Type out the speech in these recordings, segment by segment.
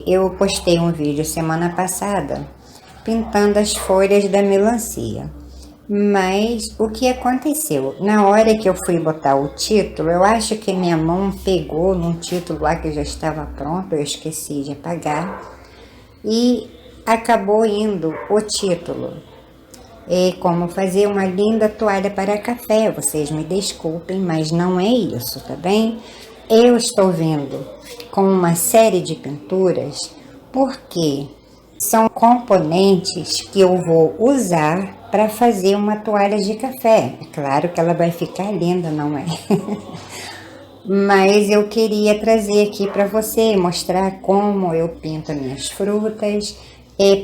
Eu postei um vídeo semana passada pintando as folhas da melancia. Mas o que aconteceu? Na hora que eu fui botar o título, eu acho que minha mão pegou num título lá que já estava pronto, eu esqueci de apagar, e acabou indo o título. Como fazer uma linda toalha para café. Vocês me desculpem, mas não é isso, tá bem? Eu estou vindo com uma série de pinturas porque são componentes que eu vou usar para fazer uma toalha de café. É claro que ela vai ficar linda, não é? Mas eu queria trazer aqui para você, mostrar como eu pinto minhas frutas,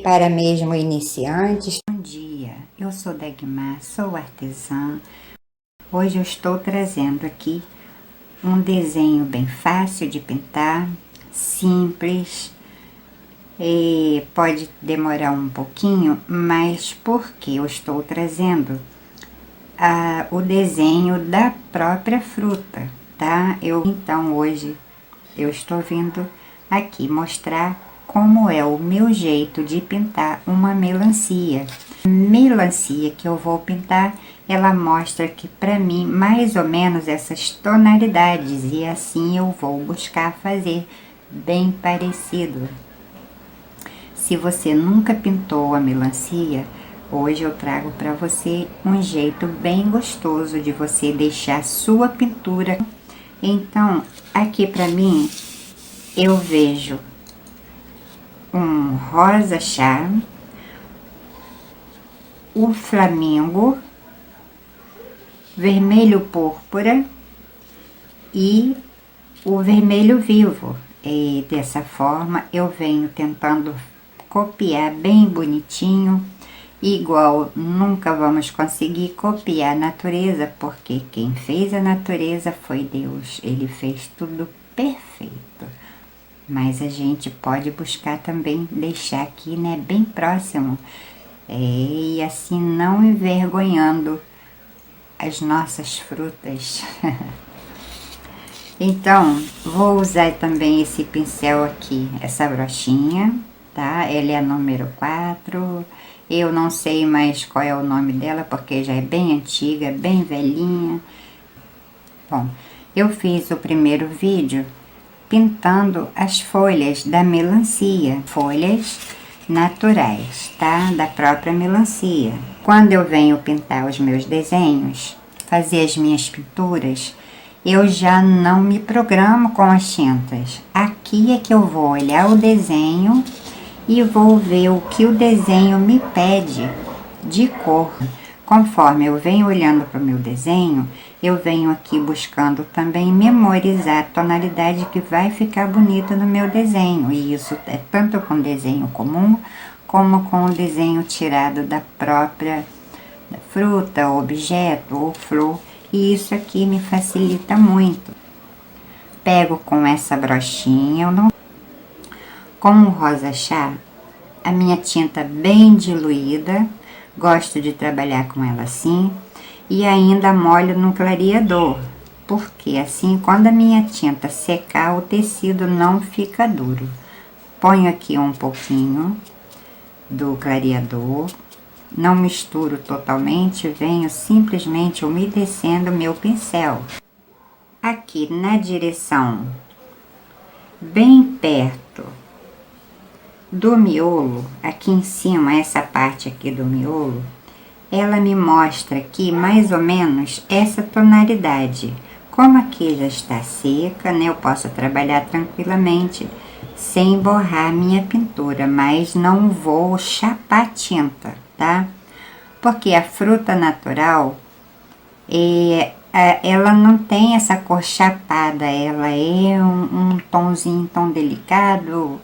para mesmo iniciantes. Bom dia, eu sou Dagmar, sou artesã. Hoje eu estou trazendo aqui um desenho bem fácil de pintar, simples. Pode demorar um pouquinho, mas porque eu estou trazendo o desenho da própria fruta, tá? Então hoje eu estou vindo aqui mostrar como é o meu jeito de pintar uma melancia. A melancia que eu vou pintar, ela mostra que para mim mais ou menos essas tonalidades, e assim eu vou buscar fazer bem parecido. Se você nunca pintou a melancia, hoje eu trago para você um jeito bem gostoso de você deixar sua pintura. Então, aqui para mim, eu vejo um rosa chá, o flamingo, vermelho púrpura e o vermelho vivo. E dessa forma eu venho tentando copiar bem bonitinho, igual nunca vamos conseguir copiar a natureza, porque quem fez a natureza foi Deus, ele fez tudo perfeito. Mas a gente pode buscar também deixar aqui, né, bem próximo, e assim não envergonhando as nossas frutas. Então, vou usar também esse pincel aqui, essa brochinha, tá? Ela é a número 4. Eu não sei mais qual é o nome dela, porque já é bem antiga, bem velhinha. Bom, eu fiz o primeiro vídeo pintando as folhas da melancia, folhas naturais, tá? Da própria melancia. Quando eu venho pintar os meus desenhos, fazer as minhas pinturas, eu já não me programo com as tintas. Aqui é que eu vou olhar o desenho e vou ver o que o desenho me pede de cor. Conforme eu venho olhando para o meu desenho, eu venho aqui buscando também memorizar a tonalidade que vai ficar bonita no meu desenho. E isso é tanto com desenho comum, como com o desenho tirado da própria fruta, objeto ou flor. E isso aqui me facilita muito. Pego com essa brochinha, com o rosa chá, a minha tinta bem diluída, gosto de trabalhar com ela assim, e ainda molho no clareador, porque assim quando a minha tinta secar, o tecido não fica duro. Ponho aqui um pouquinho do clareador, não misturo totalmente, venho simplesmente umedecendo o meu pincel. Aqui na direção, bem perto do miolo, aqui em cima, essa parte aqui do miolo, ela me mostra aqui mais ou menos essa tonalidade. Como aqui já está seca, né, eu posso trabalhar tranquilamente sem borrar minha pintura, mas não vou chapar tinta, tá? Porque a fruta natural, ela não tem essa cor chapada, ela é um tomzinho tão delicado,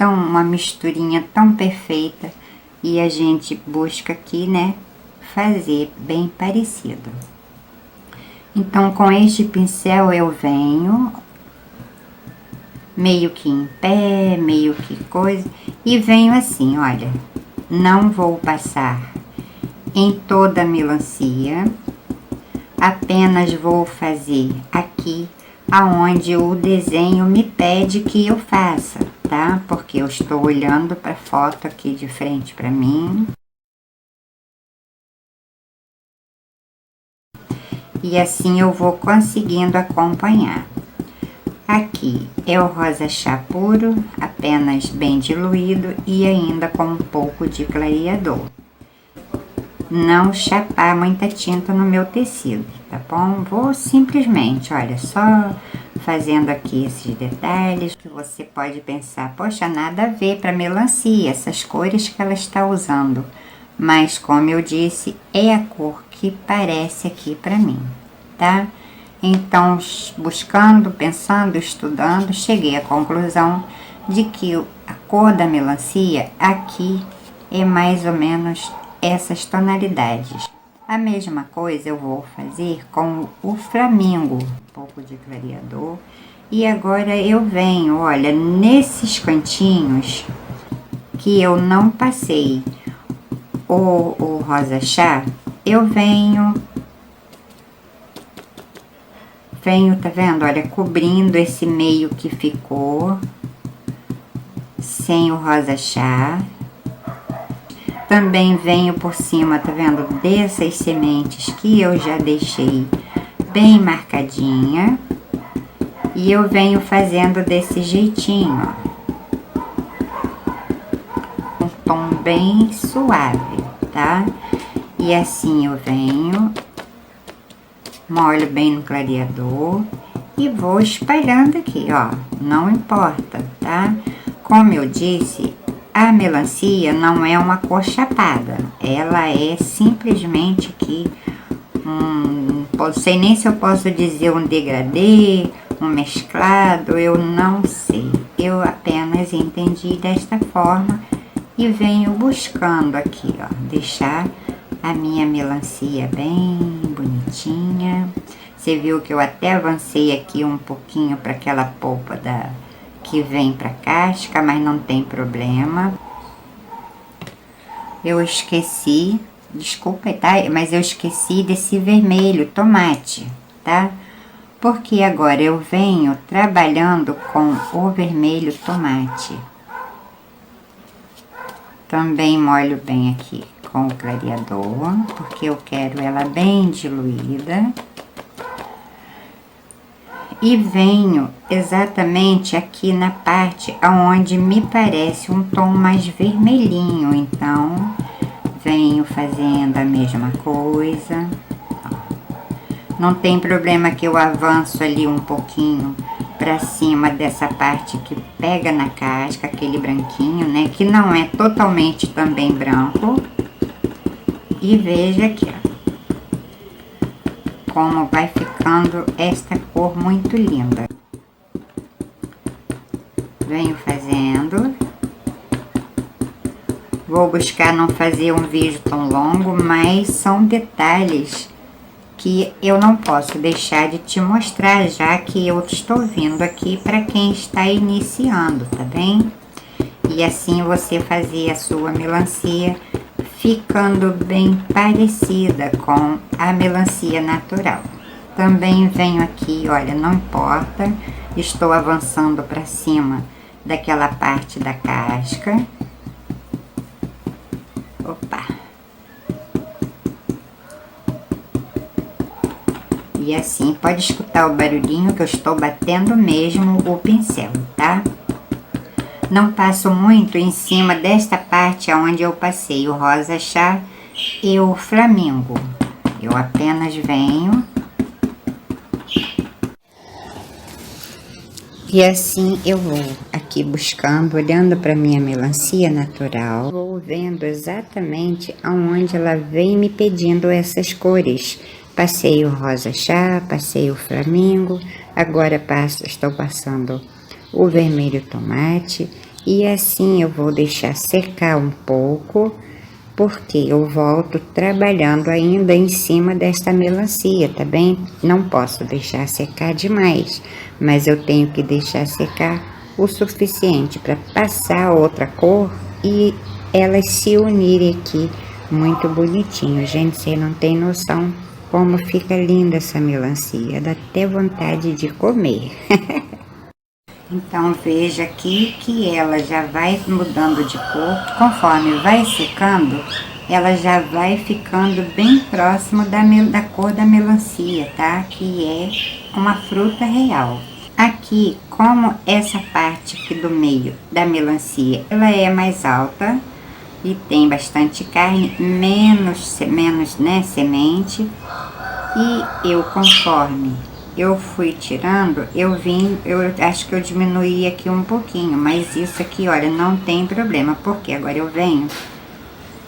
uma misturinha tão perfeita, e a gente busca aqui, né, fazer bem parecido. Então, com este pincel eu venho meio que em pé, meio que coisa, e venho assim, olha, não vou passar em toda a melancia, apenas vou fazer aqui aonde o desenho me pede que eu faça, tá? Porque eu estou olhando para a foto aqui de frente para mim. E assim eu vou conseguindo acompanhar. Aqui é o rosa chá puro, apenas bem diluído e ainda com um pouco de clareador. Não chapar muita tinta no meu tecido, tá bom? Vou simplesmente, olha, só fazendo aqui esses detalhes que você pode pensar, poxa, nada a ver para melancia, essas cores que ela está usando. Mas, como eu disse, é a cor que parece aqui para mim, tá? Então, buscando, pensando, estudando, cheguei à conclusão de que a cor da melancia aqui é mais ou menos essas tonalidades. A mesma coisa eu vou fazer com o flamingo, um pouco de clareador. E agora eu venho, olha, nesses cantinhos que eu não passei o rosa chá, eu venho, tá vendo? Olha, cobrindo esse meio que ficou sem o rosa chá. Também venho por cima, tá vendo? Dessas sementes que eu já deixei bem marcadinha. E eu venho fazendo desse jeitinho, ó. Um tom bem suave, tá? E assim eu venho, molho bem no clareador e vou espalhando aqui, ó. Não importa, tá? Como eu disse, a melancia não é uma cor chapada, ela é simplesmente aqui não sei nem se eu posso dizer um degradê, um mesclado, eu não sei. Eu apenas entendi desta forma e venho buscando aqui, ó, deixar a minha melancia bem bonitinha. Você viu que eu até avancei aqui um pouquinho para aquela polpa que vem para casca, mas não tem problema. Eu esqueci, desculpa, tá? Mas eu esqueci desse vermelho tomate, tá? Porque agora eu venho trabalhando com o vermelho tomate. Também molho bem aqui com o clareador, porque eu quero ela bem diluída. E venho exatamente aqui na parte aonde me parece um tom mais vermelhinho, então venho fazendo a mesma coisa. Não tem problema que eu avanço ali um pouquinho para cima dessa parte que pega na casca, aquele branquinho, né, que não é totalmente também branco. E veja aqui, ó, como vai ficando esta cor muito linda. Venho fazendo. Vou buscar não fazer um vídeo tão longo, mas são detalhes que eu não posso deixar de te mostrar, já que eu estou vindo aqui para quem está iniciando, tá bem? E assim você fazer a sua melancia ficando bem parecida com a melancia natural. Também venho aqui, olha, não importa, estou avançando para cima daquela parte da casca. Opa! E assim, pode escutar o barulhinho que eu estou batendo mesmo o pincel, tá? Não passo muito em cima desta parte onde eu passei o rosa chá e o flamingo. Eu apenas venho. E assim eu vou aqui buscando, olhando para minha melancia natural. Vou vendo exatamente aonde ela vem me pedindo essas cores. Passei o rosa chá, passei o flamingo, agora estou passando o vermelho tomate. E assim eu vou deixar secar um pouco, porque eu volto trabalhando ainda em cima desta melancia, tá bem? Não posso deixar secar demais, mas eu tenho que deixar secar o suficiente para passar outra cor e elas se unirem aqui muito bonitinho. Gente, você não tem noção como fica linda essa melancia, dá até vontade de comer. Então veja aqui que ela já vai mudando de cor, conforme vai secando, ela já vai ficando bem próximo da cor da melancia, tá? Que é uma fruta real. Aqui, como essa parte aqui do meio da melancia, ela é mais alta e tem bastante carne, menos né, semente, e eu, conforme eu fui tirando, eu acho que eu diminuí aqui um pouquinho, mas isso aqui, olha, não tem problema, porque agora eu venho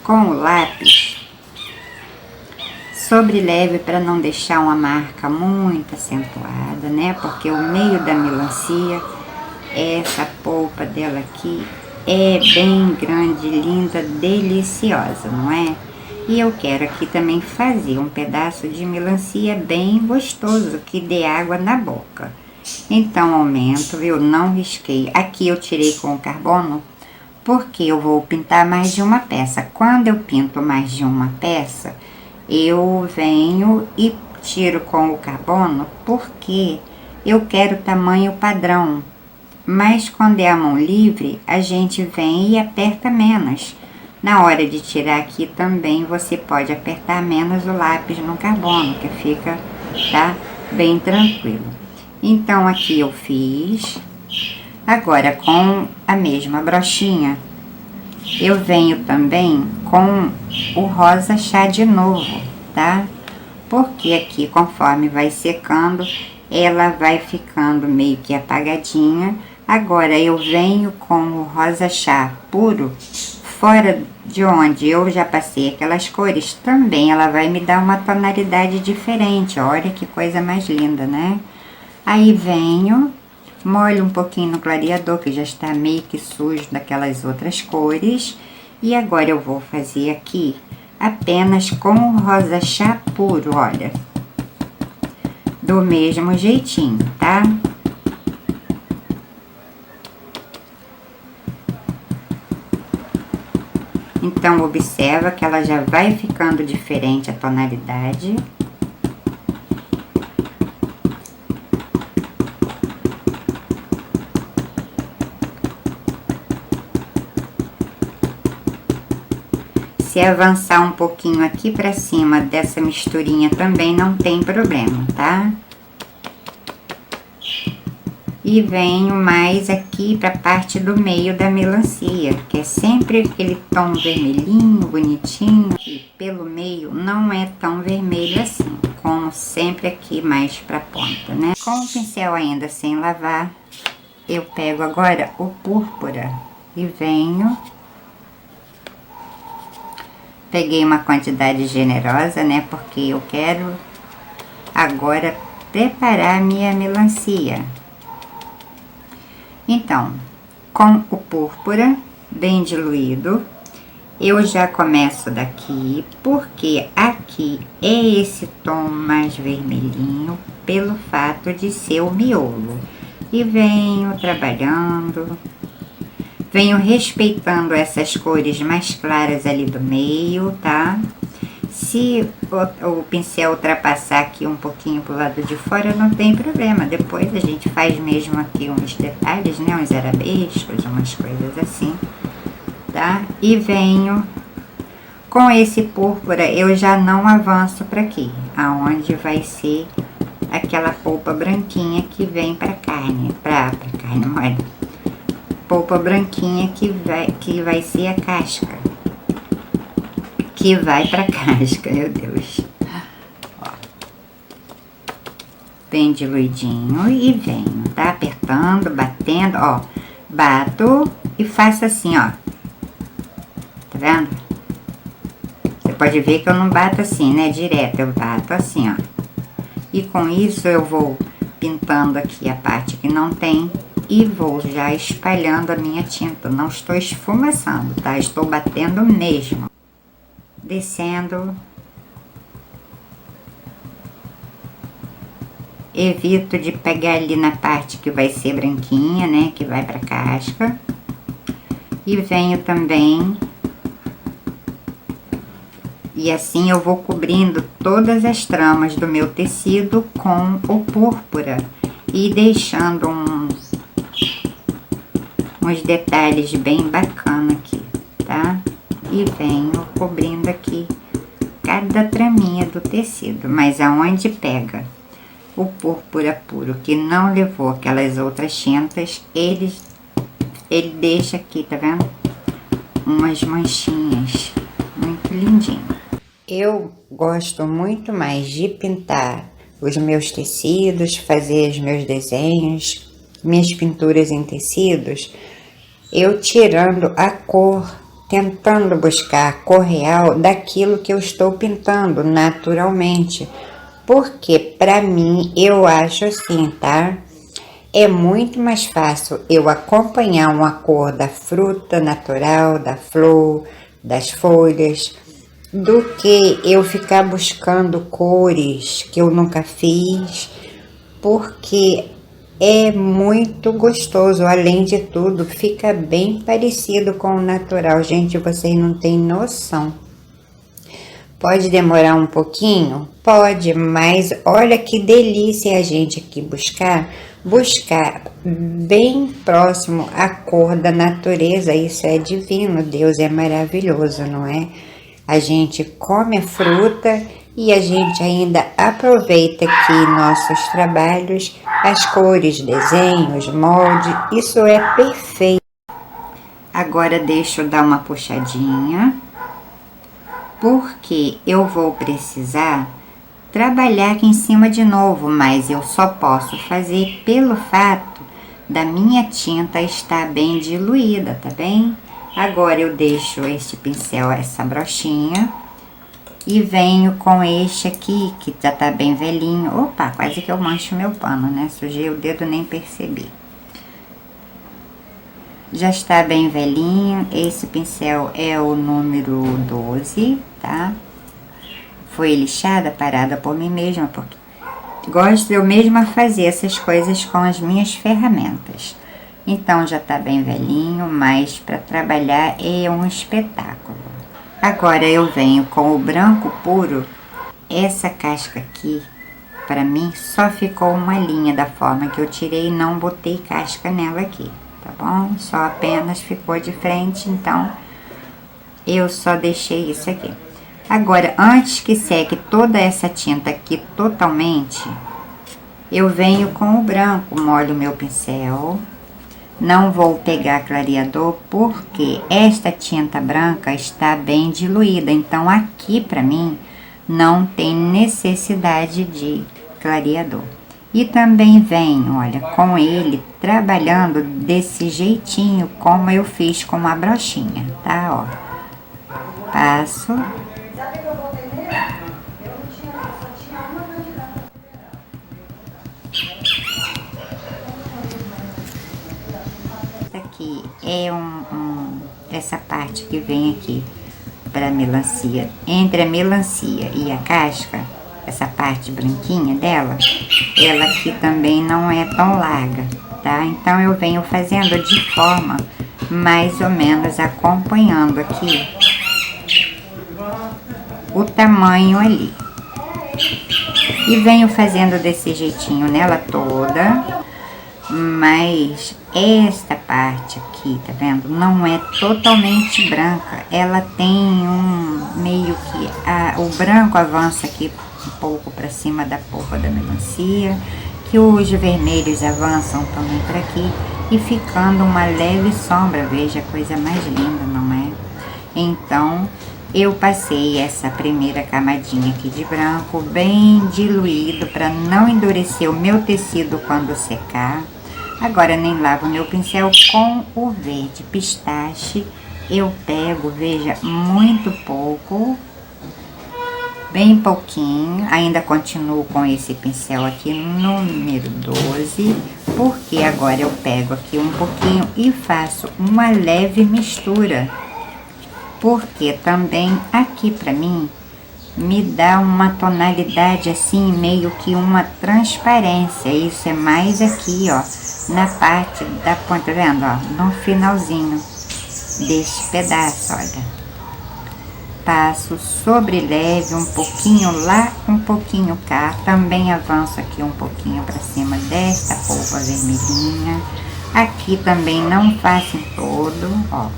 com o lápis sobre leve para não deixar uma marca muito acentuada, né? Porque o meio da melancia, essa polpa dela aqui é bem grande, linda, deliciosa, não é? E eu quero aqui também fazer um pedaço de melancia bem gostoso, que dê água na boca. Então aumento, eu não risquei. Aqui eu tirei com o carbono, porque eu vou pintar mais de uma peça. Quando eu pinto mais de uma peça, eu venho e tiro com o carbono, porque eu quero tamanho padrão. Mas quando é a mão livre, a gente vem e aperta menos. Na hora de tirar aqui também, você pode apertar menos o lápis no carbono, que fica, tá, bem tranquilo. Então aqui eu fiz. Agora com a mesma brochinha, eu venho também com o rosa chá de novo, tá? Porque aqui, conforme vai secando, ela vai ficando meio que apagadinha. Agora eu venho com o rosa chá puro, fora de onde eu já passei aquelas cores, também ela vai me dar uma tonalidade diferente. Olha que coisa mais linda, né? Aí venho, molho um pouquinho no clareador, que já está meio que sujo daquelas outras cores. E agora eu vou fazer aqui apenas com o rosa chá puro, olha. Do mesmo jeitinho, tá? Então, observa que ela já vai ficando diferente a tonalidade. Se avançar um pouquinho aqui pra cima dessa misturinha também não tem problema, tá? E venho mais aqui pra parte do meio da melancia, que é sempre aquele tom vermelhinho, bonitinho. E pelo meio não é tão vermelho assim, como sempre aqui mais pra ponta, né? Com o pincel ainda sem lavar, eu pego agora o púrpura e venho. Peguei uma quantidade generosa, né? Porque eu quero agora preparar a minha melancia. Então, com o púrpura bem diluído, eu já começo daqui, porque aqui é esse tom mais vermelhinho, pelo fato de ser o miolo. E venho trabalhando, venho respeitando essas cores mais claras ali do meio, tá? Se o pincel ultrapassar aqui um pouquinho pro lado de fora, não tem problema. Depois a gente faz mesmo aqui uns detalhes, né? Uns arabescos, umas coisas assim, tá? E venho com esse púrpura, eu já não avanço para aqui, aonde vai ser aquela polpa branquinha que vem pra carne, pra carne moeda. Polpa branquinha que vai ser a casca. Que vai pra casca, meu Deus. Ó. Bem diluidinho e venho, tá? Apertando, batendo, ó. Bato e faço assim, ó. Tá vendo? Você pode ver que eu não bato assim, né? Direto, eu bato assim, ó. E com isso eu vou pintando aqui a parte que não tem e vou já espalhando a minha tinta. Não estou esfumaçando, tá? Estou batendo mesmo. Descendo. Evito de pegar ali na parte que vai ser branquinha, né? Que vai pra casca. E venho também. E assim eu vou cobrindo todas as tramas do meu tecido com o púrpura. E deixando uns detalhes bem bacana aqui, tá? E venho cobrindo aqui cada traminha do tecido, mas aonde pega o púrpura puro que não levou aquelas outras tintas, ele deixa aqui, tá vendo? Umas manchinhas, muito lindinho. Eu gosto muito mais de pintar os meus tecidos, fazer os meus desenhos, minhas pinturas em tecidos, eu tirando a cor, tentando buscar a cor real daquilo que eu estou pintando naturalmente. Porque para mim, eu acho assim, tá? É muito mais fácil eu acompanhar uma cor da fruta natural, da flor, das folhas, do que eu ficar buscando cores que eu nunca fiz, porque é muito gostoso. Além de tudo, fica bem parecido com o natural. Gente, vocês não têm noção. Pode demorar um pouquinho? Pode, mas olha que delícia a gente aqui buscar bem próximo à cor da natureza. Isso é divino, Deus é maravilhoso, não é? A gente come a fruta e a gente ainda aproveita aqui nossos trabalhos, as cores, desenhos, molde, isso é perfeito. Agora deixa eu dar uma puxadinha, porque eu vou precisar trabalhar aqui em cima de novo, mas eu só posso fazer pelo fato da minha tinta estar bem diluída, tá bem? Agora eu deixo este pincel, essa brochinha, e venho com este aqui, que já tá bem velhinho. Opa, quase que eu mancho meu pano, né? Sujei o dedo, nem percebi. Já está bem velhinho. Esse pincel é o número 12, tá? Foi lixada, parada por mim mesma, porque gosto eu mesma fazer essas coisas com as minhas ferramentas. Então já tá bem velhinho, mas para trabalhar é um espetáculo. Agora eu venho com o branco puro. Essa casca aqui, para mim, só ficou uma linha da forma que eu tirei e não botei casca nela aqui, tá bom? Só apenas ficou de frente, então eu só deixei isso aqui. Agora, antes que seque toda essa tinta aqui totalmente, eu venho com o branco, molho o meu pincel. Não vou pegar clareador porque esta tinta branca está bem diluída, então aqui para mim não tem necessidade de clareador. E também venho, olha, com ele trabalhando desse jeitinho como eu fiz com a brochinha, tá? Ó, passo. Aqui é essa parte que vem aqui para a melancia, entre a melancia e a casca, essa parte branquinha dela, ela aqui também não é tão larga, tá? Então eu venho fazendo de forma mais ou menos acompanhando aqui o tamanho ali, e venho fazendo desse jeitinho nela toda. Mas esta parte aqui, tá vendo? Não é totalmente branca. Ela tem meio que o branco avança aqui um pouco para cima da polpa da melancia, que os vermelhos avançam também para aqui, e ficando uma leve sombra. Veja, a coisa mais linda, não é? Então eu passei essa primeira camadinha aqui de branco bem diluído para não endurecer o meu tecido quando secar. Agora nem lavo meu pincel com o verde pistache. Eu pego, veja, muito pouco, bem pouquinho. Ainda continuo com esse pincel aqui, número 12, porque agora eu pego aqui um pouquinho e faço uma leve mistura. Porque também aqui pra mim me dá uma tonalidade assim, meio que uma transparência. Isso é mais aqui, ó, na parte da ponta, tá vendo, ó, no finalzinho deste pedaço, olha. Passo sobre leve, um pouquinho lá, um pouquinho cá. Também avanço aqui um pouquinho para cima desta polpa vermelhinha. Aqui também não faço em todo, ó,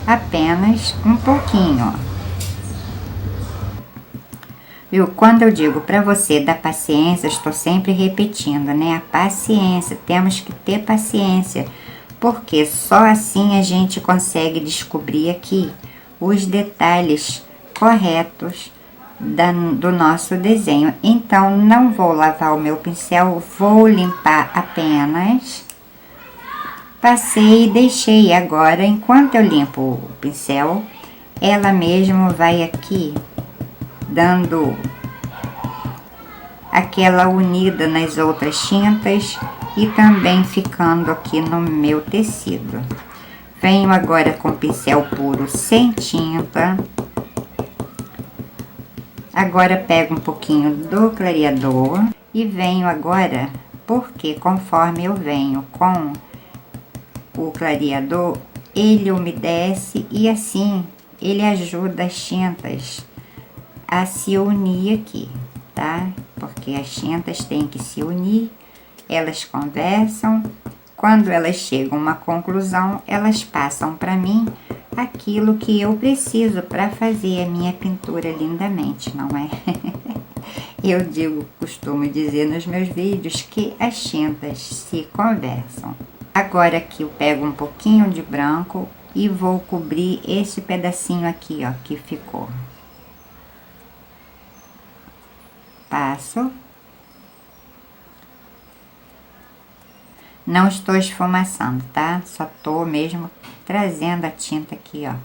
apenas um pouquinho, ó. Viu? Quando eu digo para você da paciência, estou sempre repetindo, né? A paciência, temos que ter paciência, porque só assim a gente consegue descobrir aqui os detalhes corretos do nosso desenho. Então, não vou lavar o meu pincel, vou limpar apenas. Passei e deixei. Agora, enquanto eu limpo o pincel, ela mesmo vai aqui dando aquela unida nas outras tintas e também ficando aqui no meu tecido. Venho agora com pincel puro sem tinta. Agora pego um pouquinho do clareador e venho agora, porque conforme eu venho com o clareador, ele umedece e assim ele ajuda as tintas a se unir aqui, tá? Porque as tintas têm que se unir, elas conversam, quando elas chegam a uma conclusão, elas passam para mim aquilo que eu preciso para fazer a minha pintura lindamente, não é? Eu costumo dizer nos meus vídeos que as tintas se conversam. Agora aqui eu pego um pouquinho de branco e vou cobrir esse pedacinho aqui, ó, que ficou. Passo. Não estou esfumaçando, tá? Só tô mesmo trazendo a tinta aqui, ó.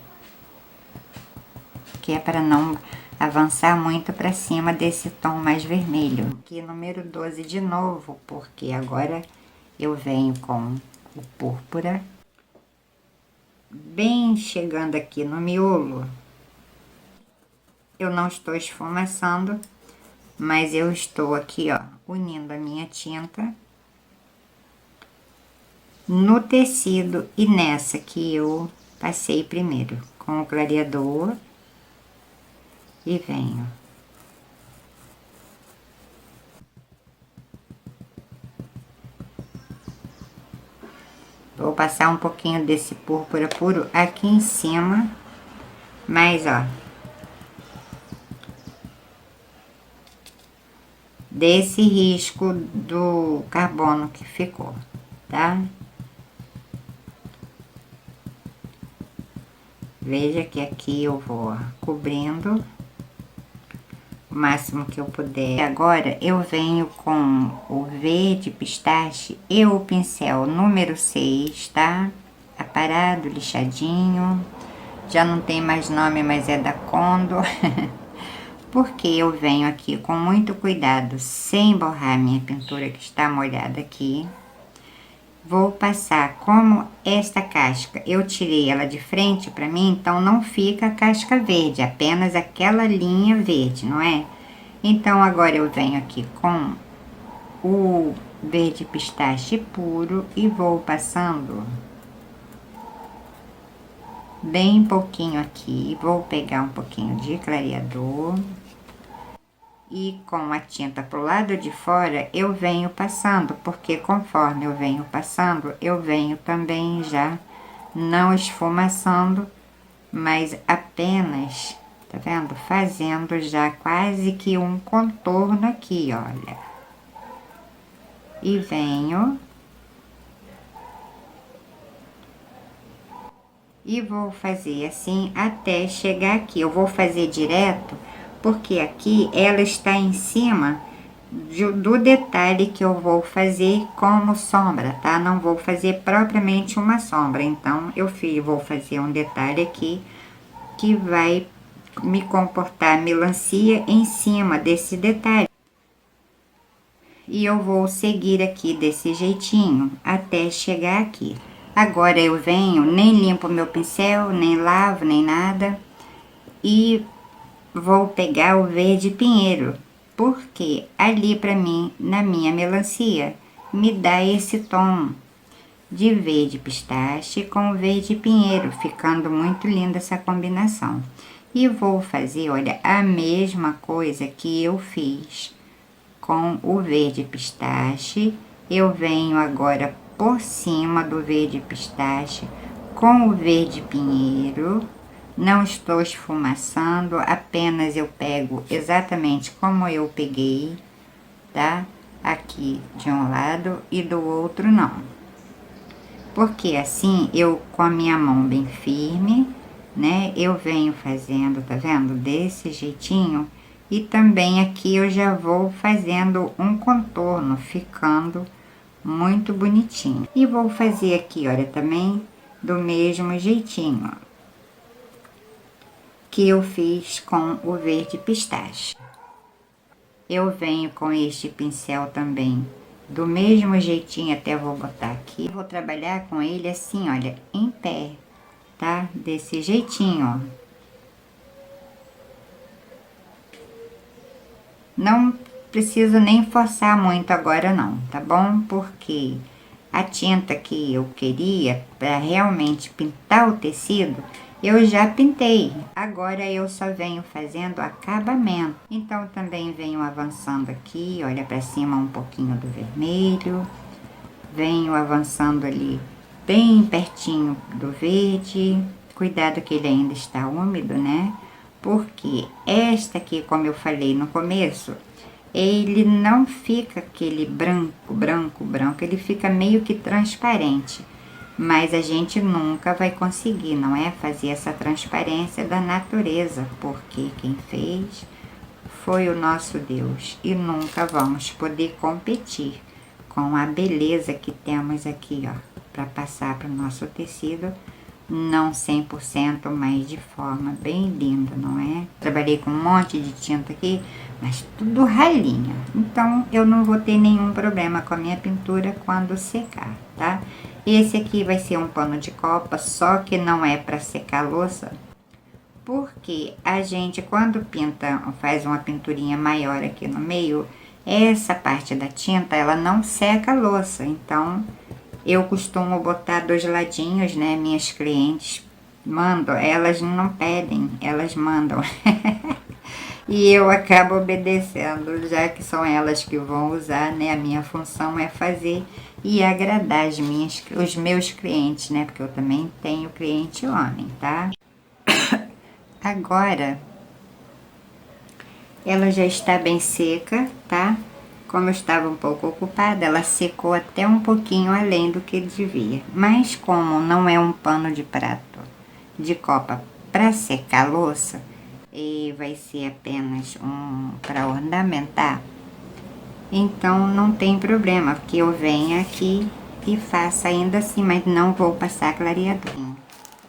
Que é para não avançar muito para cima desse tom mais vermelho. Aqui número 12 de novo, porque agora eu venho com o púrpura. Bem chegando aqui no miolo. Eu não estou esfumaçando, mas eu estou aqui, ó, unindo a minha tinta no tecido e nessa que eu passei primeiro com o clareador e venho. Vou passar um pouquinho desse púrpura puro aqui em cima, mas ó, desse risco do carbono que ficou, tá? Veja que aqui eu vou cobrindo o máximo que eu puder. Agora eu venho com o verde pistache e o pincel número 6, tá? Aparado, lixadinho. Já não tem mais nome, mas é da Condo. Porque eu venho aqui com muito cuidado, sem borrar minha pintura que está molhada aqui. Vou passar, como esta casca eu tirei ela de frente para mim, então não fica a casca verde, apenas aquela linha verde, não é? Então agora eu venho aqui com o verde pistache puro e vou passando bem pouquinho aqui. Vou pegar um pouquinho de clareador e com a tinta pro lado de fora eu venho passando, porque conforme eu venho passando, eu venho também já não esfumaçando, mas apenas, tá vendo? Fazendo já quase que um contorno aqui, olha. E venho e vou fazer assim até chegar aqui. Eu vou fazer direto, porque aqui ela está em cima do detalhe que eu vou fazer como sombra, tá? Não vou fazer propriamente uma sombra, então vou fazer um detalhe aqui que vai me comportar melancia em cima desse detalhe. E eu vou seguir aqui desse jeitinho até chegar aqui. Agora eu venho, nem limpo meu pincel, nem lavo, nem nada, e vou pegar o verde pinheiro, porque ali para mim, na minha melancia, me dá esse tom de verde pistache com verde pinheiro, ficando muito linda essa combinação. E vou fazer, olha, a mesma coisa que eu fiz com o verde pistache. Eu venho agora por cima do verde pistache com o verde pinheiro. Não estou esfumaçando, apenas eu pego exatamente como eu peguei, tá? Aqui de um lado e do outro não. Porque assim eu, com a minha mão bem firme, né, eu venho fazendo, tá vendo? Desse jeitinho. E também aqui eu já vou fazendo um contorno, ficando muito bonitinho. E vou fazer aqui, olha, também do mesmo jeitinho, ó, que eu fiz com o verde pistache. Eu venho com este pincel também do mesmo jeitinho, até vou botar aqui. Vou trabalhar com ele assim, olha, em pé, tá? Desse jeitinho, ó. Não preciso nem forçar muito agora não, tá bom? Porque a tinta que eu queria para realmente pintar o tecido, eu já pintei. Agora eu só venho fazendo acabamento. Então também venho avançando aqui, olha para cima um pouquinho do vermelho. Venho avançando ali bem pertinho do verde. Cuidado que ele ainda está úmido, né? Porque esta aqui, como eu falei no começo, ele não fica aquele branco, ele fica meio que transparente. Mas a gente nunca vai conseguir, não é? Fazer essa transparência da natureza, porque quem fez foi o nosso Deus. E nunca vamos poder competir com a beleza que temos aqui, ó, para passar para o nosso tecido. Não 100%, mas de forma bem linda, não é? Trabalhei com um monte de tinta aqui, mas tudo ralinha. Então, eu não vou ter nenhum problema com a minha pintura quando secar, tá? Esse aqui vai ser um pano de copa, só que não é para secar louça. Porque a gente, quando pinta, faz uma pinturinha maior aqui no meio, essa parte da tinta, ela não seca a louça. Então, eu costumo botar dos ladinhos, né? Minhas clientes mandam, elas não pedem, elas mandam. E eu acabo obedecendo, já que são elas que vão usar, né? A minha função é fazer e agradar os meus clientes, né? Porque eu também tenho cliente homem, tá? Agora, ela já está bem seca, tá? Como eu estava um pouco ocupada, ela secou até um pouquinho além do que devia. Mas como não é um pano de prato de copa para secar louça, e vai ser apenas um para ornamentar, então não tem problema, porque eu venho aqui e faço ainda assim, mas não vou passar clareador.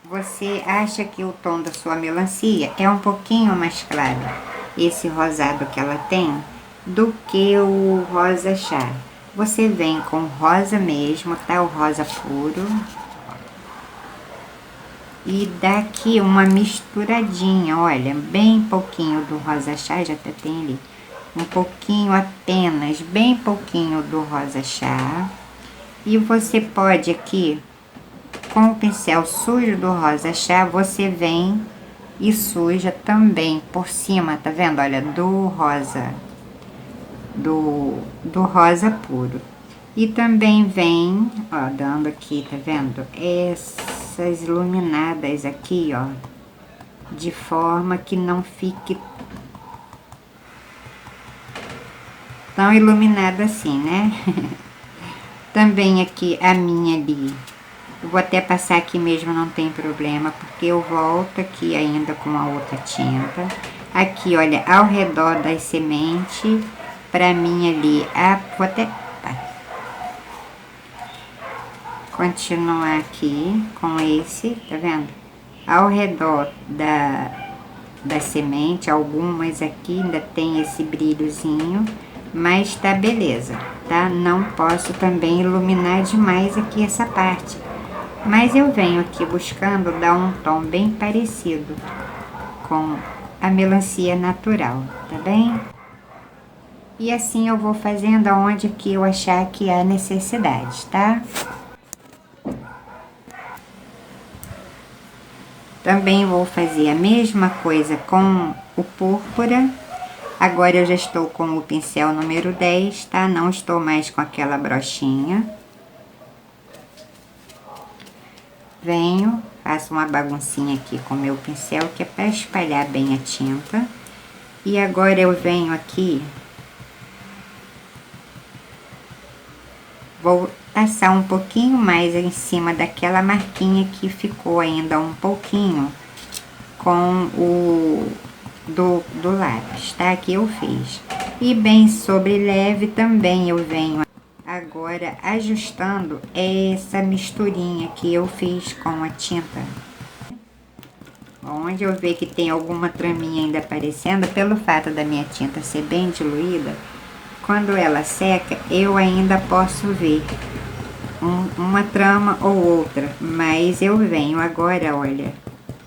Você acha que o tom da sua melancia é um pouquinho mais claro, esse rosado que ela tem, do que o rosa chá? Você vem com rosa mesmo, tá? O rosa puro. E dá aqui uma misturadinha, olha, bem pouquinho do rosa chá, já até tem ali. Um pouquinho apenas, bem pouquinho do rosa chá. E você pode aqui, com o pincel sujo do rosa chá, você vem e suja também por cima, tá vendo? Olha, do rosa puro. E também vem, ó, dando aqui, tá vendo? Essas iluminadas aqui, ó, de forma que não fique tão iluminada assim, né? Também aqui a minha ali, eu vou até passar aqui mesmo, não tem problema, porque eu volto aqui ainda com a outra tinta. Aqui, olha, ao redor das sementes, pra mim ali, vou até continuar aqui com esse, tá vendo? Ao redor da semente, algumas aqui ainda tem esse brilhozinho, mas tá beleza, tá? Não posso também iluminar demais aqui essa parte, mas eu venho aqui buscando dar um tom bem parecido com a melancia natural, tá bem? E assim eu vou fazendo aonde que eu achar que há necessidade, tá? Também vou fazer a mesma coisa com o púrpura. Agora eu já estou com o pincel número 10, tá? Não estou mais com aquela brochinha. venho, faço uma baguncinha aqui com o meu pincel, que é para espalhar bem a tinta. E agora eu venho aqui, vou passar um pouquinho mais em cima daquela marquinha que ficou ainda um pouquinho com o do lápis, tá? Que eu fiz. E bem sobre leve também eu venho agora ajustando essa misturinha que eu fiz com a tinta. Onde eu ver que tem alguma traminha ainda aparecendo, pelo fato da minha tinta ser bem diluída, quando ela seca, eu ainda posso ver uma trama ou outra, mas eu venho agora, olha,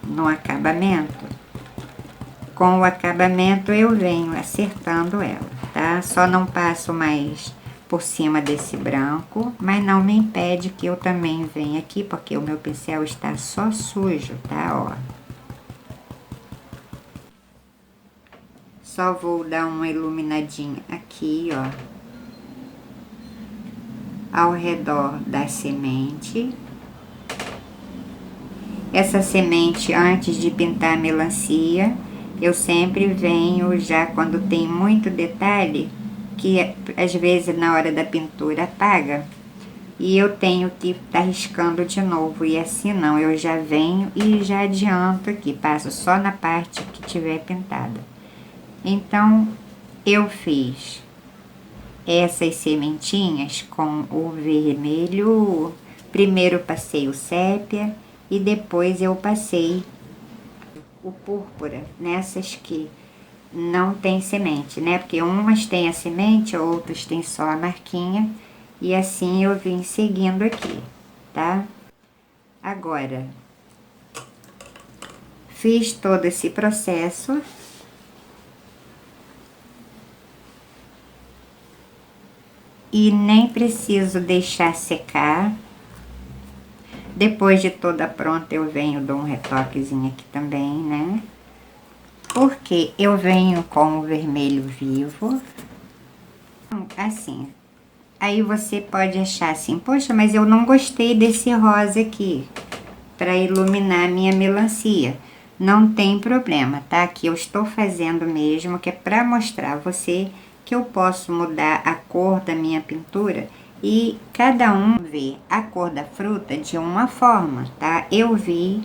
no acabamento. Com o acabamento eu venho acertando ela, tá? Só não passo mais por cima desse branco, mas não me impede que eu também venha aqui, porque o meu pincel está só sujo, tá? Ó. Só vou dar uma iluminadinha aqui, ó, ao redor da semente. Essa semente, antes de pintar a melancia, eu sempre venho já quando tem muito detalhe, que às vezes na hora da pintura apaga, e eu tenho que estar riscando de novo, e assim não, eu já venho e já adianto aqui, passo só na parte que tiver pintada. Então, eu fiz essas sementinhas com o vermelho. Primeiro passei o sépia e depois eu passei o púrpura nessas que não tem semente, né? Porque umas tem a semente, outras tem só a marquinha. E assim eu vim seguindo aqui, tá? Agora, fiz todo esse processo. E nem preciso deixar secar. Depois de toda pronta eu venho, dou um retoquezinho aqui também, né? Porque eu venho com o vermelho vivo. Assim. Aí você pode achar assim, poxa, mas eu não gostei desse rosa aqui para iluminar a minha melancia. Não tem problema, tá? Que eu estou fazendo mesmo, que é para mostrar a você que eu posso mudar a cor da minha pintura e cada um vê a cor da fruta de uma forma, tá? Eu vi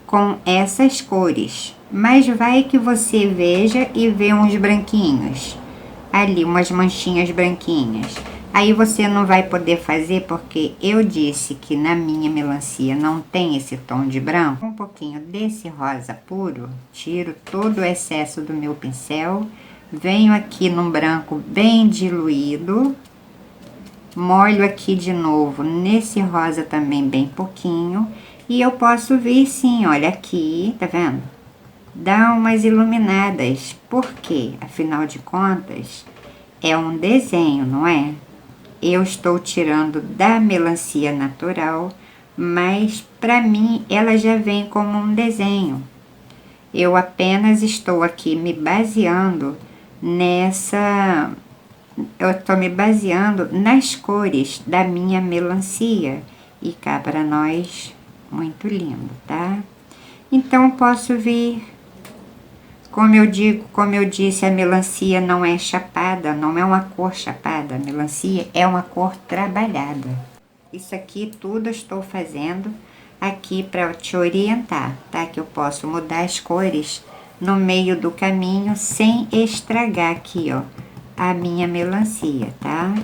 com essas cores, mas vai que você veja e vê uns branquinhos, ali umas manchinhas branquinhas. Aí você não vai poder fazer porque eu disse que na minha melancia não tem esse tom de branco. Um pouquinho desse rosa puro, tiro todo o excesso do meu pincel. Venho aqui num branco bem diluído, molho aqui de novo nesse rosa também bem pouquinho, e eu posso vir sim, olha aqui, tá vendo? Dá umas iluminadas, porque afinal de contas é um desenho, não é? Eu estou tirando da melancia natural, mas para mim ela já vem como um desenho. Eu apenas estou aqui me baseando eu estou me baseando nas cores da minha melancia, e cá para nós, muito lindo, tá? Então, posso vir, como eu disse, a melancia não é chapada, não é uma cor chapada, a melancia é uma cor trabalhada. Isso aqui tudo eu estou fazendo aqui para te orientar, tá? Que eu posso mudar as cores no meio do caminho sem estragar aqui, ó, a minha melancia, tá?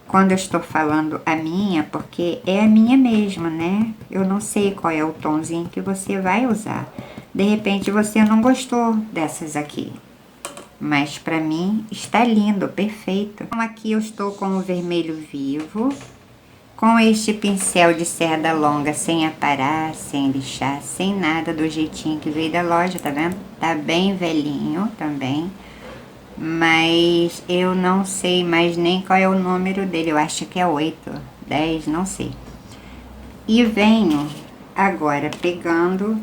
Quando eu estou falando a minha, porque é a minha mesmo, né? Eu não sei qual é o tomzinho que você vai usar. De repente você não gostou dessas aqui, mas pra mim está lindo, perfeito. Então aqui eu estou com o vermelho vivo, com este pincel de cerda longa, sem aparar, sem lixar, sem nada, do jeitinho que veio da loja, tá vendo? Tá bem velhinho também, mas eu não sei mais nem qual é o número dele, eu acho que é 8, 10, não sei. E venho agora pegando,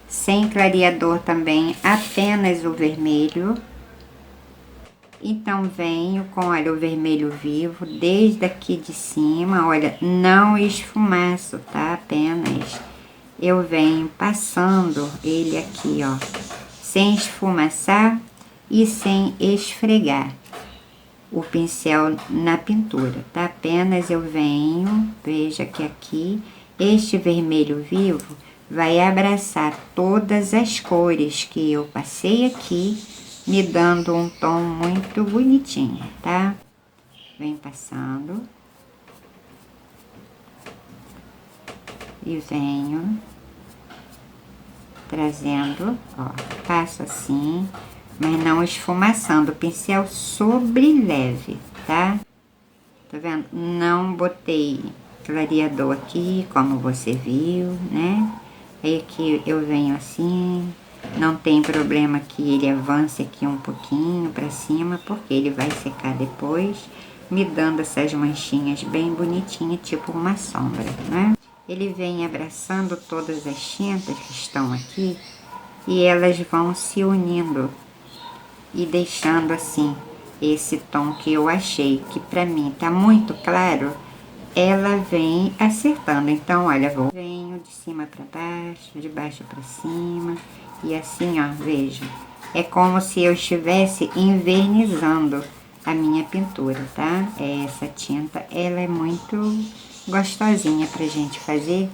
sem clareador também, apenas o vermelho. Então venho com, olha, o vermelho vivo, desde aqui de cima, olha, não esfumaço, tá? Apenas eu venho passando ele aqui, ó, sem esfumaçar e sem esfregar o pincel na pintura, tá? Apenas eu venho, veja que aqui, este vermelho vivo vai abraçar todas as cores que eu passei aqui, me dando um tom muito bonitinho, tá? Vem passando. E venho trazendo, ó, passo assim, mas não esfumaçando, o pincel sobre leve, tá? Tá vendo? Não botei clareador aqui, como você viu, né? Aí aqui eu venho assim, não tem problema que ele avance aqui um pouquinho pra cima, porque ele vai secar depois, me dando essas manchinhas bem bonitinhas, tipo uma sombra, né? Ele vem abraçando todas as tintas que estão aqui e elas vão se unindo e deixando assim esse tom que eu achei que pra mim tá muito claro, ela vem acertando. Então, olha, venho de cima pra baixo, de baixo pra cima e assim, ó, veja. É como se eu estivesse envernizando a minha pintura, tá? Essa tinta, ela é muito gostosinha pra gente fazer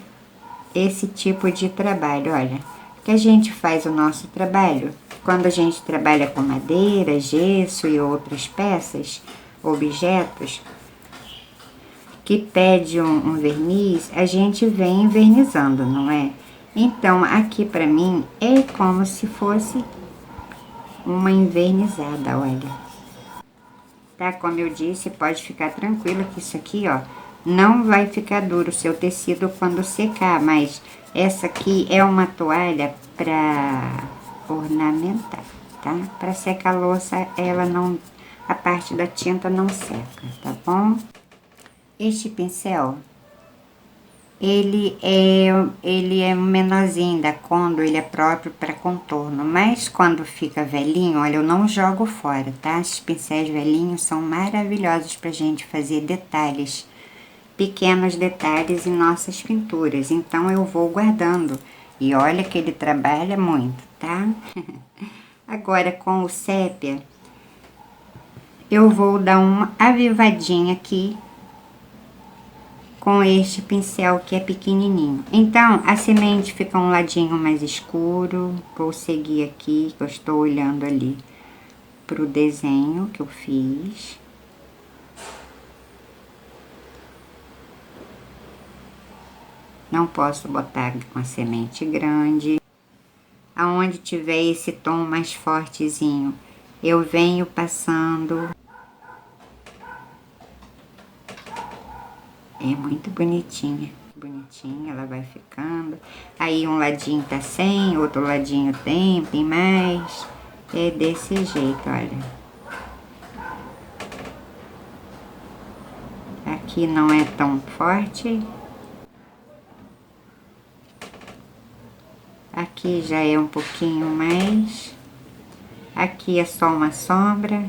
esse tipo de trabalho, olha. Que a gente faz o nosso trabalho quando a gente trabalha com madeira, gesso e outras peças, objetos, que pede um verniz, a gente vem vernizando, não é? Então, aqui pra mim é como se fosse uma envernizada, olha. Tá? Como eu disse, pode ficar tranquilo que isso aqui, ó, não vai ficar duro o seu tecido quando secar, mas essa aqui é uma toalha pra ornamentar, tá? Pra secar a louça, ela não, a parte da tinta não seca, tá bom? Este pincel, ele é menorzinho da Condo, ele é próprio para contorno, mas quando fica velhinho, olha, eu não jogo fora, tá? Esses pincéis velhinhos são maravilhosos pra gente fazer detalhes, pequenos detalhes em nossas pinturas, então eu vou guardando. E olha que ele trabalha muito, tá? Agora com o sépia, eu vou dar uma avivadinha aqui com este pincel que é pequenininho. Então, a semente fica um ladinho mais escuro. Vou seguir aqui, que eu estou olhando ali pro desenho que eu fiz. Não posso botar uma semente grande. Aonde tiver esse tom mais fortezinho, eu venho passando. É muito bonitinha, bonitinha, ela vai ficando. Aí um ladinho tá sem, outro ladinho tem mais. É desse jeito, olha. Aqui não é tão forte. Aqui já é um pouquinho mais. Aqui é só uma sombra.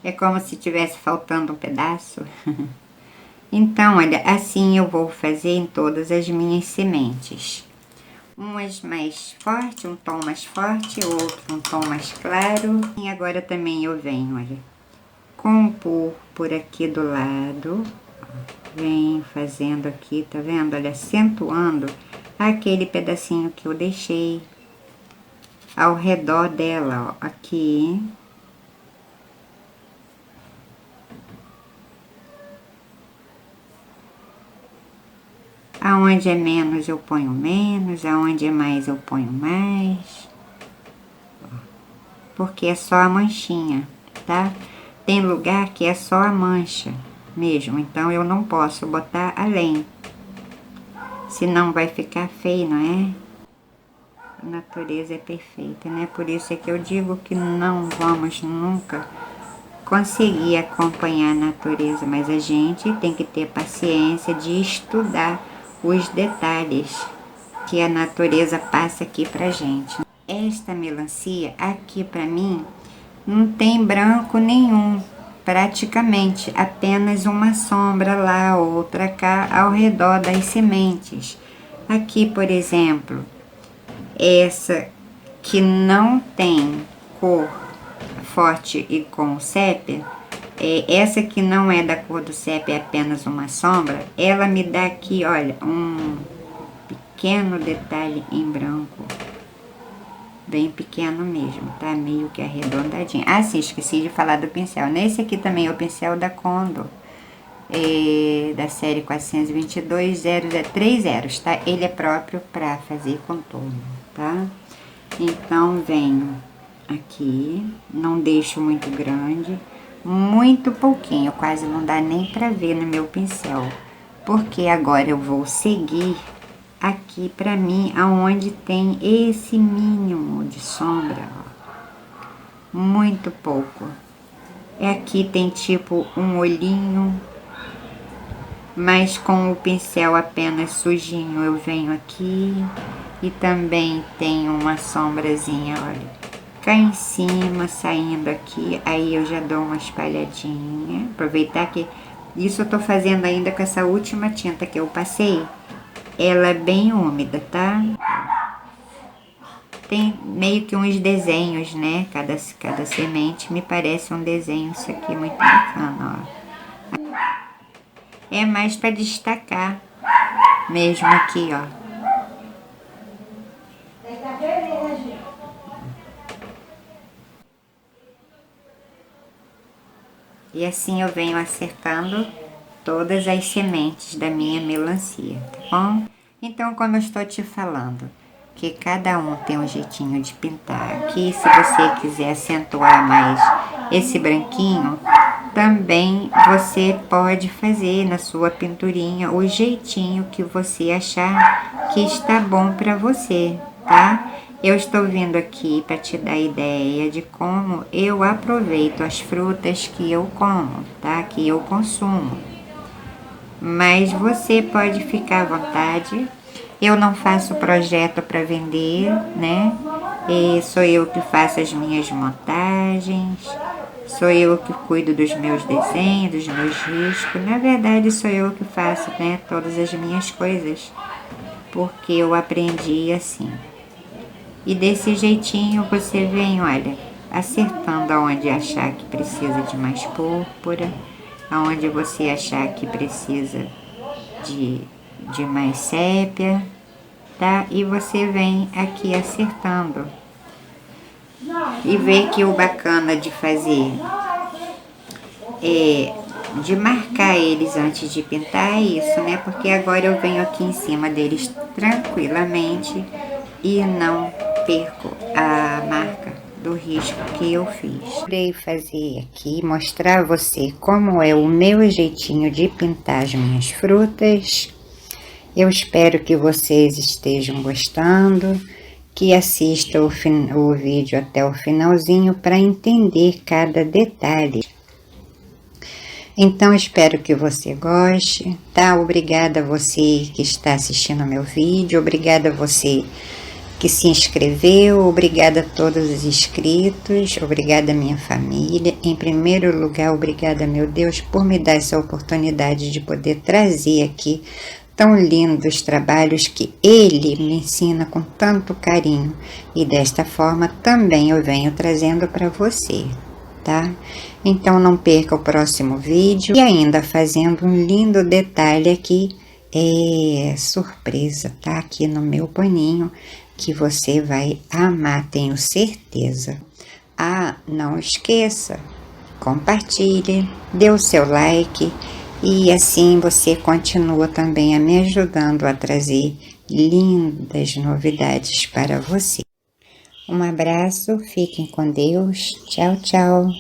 É como se tivesse faltando um pedaço. Então, olha, assim eu vou fazer em todas as minhas sementes. Umas mais forte, um tom mais forte, outro um tom mais claro. E agora também eu venho, olha, com o púrpura aqui do lado. Venho fazendo aqui, tá vendo? Olha, acentuando aquele pedacinho que eu deixei ao redor dela, ó, aqui. Aonde é menos eu ponho menos, aonde é mais eu ponho mais. Porque é só a manchinha, tá? Tem lugar que é só a mancha mesmo, então eu não posso botar além. Senão vai ficar feio, não é? A natureza é perfeita, né? Por isso é que eu digo que não vamos nunca conseguir acompanhar a natureza, mas a gente tem que ter paciência de estudar os detalhes que a natureza passa aqui pra gente. Esta melancia aqui pra mim não tem branco nenhum, praticamente, apenas uma sombra lá, outra cá, ao redor das sementes. Aqui, por exemplo, essa que não tem cor forte e com sépia, essa que não é da cor do sépia, é apenas uma sombra, ela me dá aqui, olha, um pequeno detalhe em branco. Bem pequeno mesmo, tá? Meio que arredondadinho. Ah, sim, esqueci de falar do pincel. Nesse aqui também é o pincel da Condor, da série 422 3 zeros, tá? Ele é próprio para fazer contorno, tá? Então, venho aqui, não deixo muito grande, muito pouquinho, quase não dá nem pra ver no meu pincel. Porque agora eu vou seguir aqui pra mim, aonde tem esse mínimo de sombra, ó. Muito pouco. Aqui tem tipo um olhinho, mas com o pincel apenas sujinho eu venho aqui e também tem uma sombrazinha, olha, cá em cima, saindo aqui, aí eu já dou uma espalhadinha, aproveitar que isso eu tô fazendo ainda com essa última tinta que eu passei. Ela é bem úmida, tá? Tem meio que uns desenhos, né? Cada semente me parece um desenho. Isso aqui é muito bacana, ó. É mais para destacar mesmo aqui, ó. E assim eu venho acertando todas as sementes da minha melancia, tá bom? Então, como eu estou te falando, que cada um tem um jeitinho de pintar. Aqui, se você quiser acentuar mais esse branquinho, também você pode fazer na sua pinturinha o jeitinho que você achar que está bom para você, tá? Eu estou vindo aqui para te dar ideia de como eu aproveito as frutas que eu como, tá? Que eu consumo. Mas você pode ficar à vontade. Eu não faço projeto para vender, né? Sou eu que faço as minhas montagens, sou eu que cuido dos meus desenhos, dos meus riscos. Na verdade, sou eu que faço, né, todas as minhas coisas, porque eu aprendi assim. E desse jeitinho você vem, olha, acertando aonde achar que precisa de mais púrpura, aonde você achar que precisa de mais sépia, tá? E você vem aqui acertando. E vê que o bacana de fazer de marcar eles antes de pintar é isso, né? Porque agora eu venho aqui em cima deles tranquilamente e não perco a marca do risco que eu fiz. Procurei fazer aqui, mostrar a você como é o meu jeitinho de pintar as minhas frutas. Eu espero que vocês estejam gostando, que assistam o vídeo até o finalzinho para entender cada detalhe. Então, espero que você goste, tá? Obrigada a você que está assistindo meu vídeo, obrigada a você que se inscreveu, obrigada a todos os inscritos, obrigada a minha família. Em primeiro lugar, obrigada, meu Deus, por me dar essa oportunidade de poder trazer aqui tão lindos trabalhos que Ele me ensina com tanto carinho. E desta forma também eu venho trazendo para você, tá? Então não perca o próximo vídeo. E ainda fazendo um lindo detalhe aqui, surpresa, tá? Aqui no meu paninho, que você vai amar, tenho certeza. Ah, não esqueça, compartilhe, dê o seu like e assim você continua também a me ajudando a trazer lindas novidades para você. Um abraço, fiquem com Deus, tchau, tchau.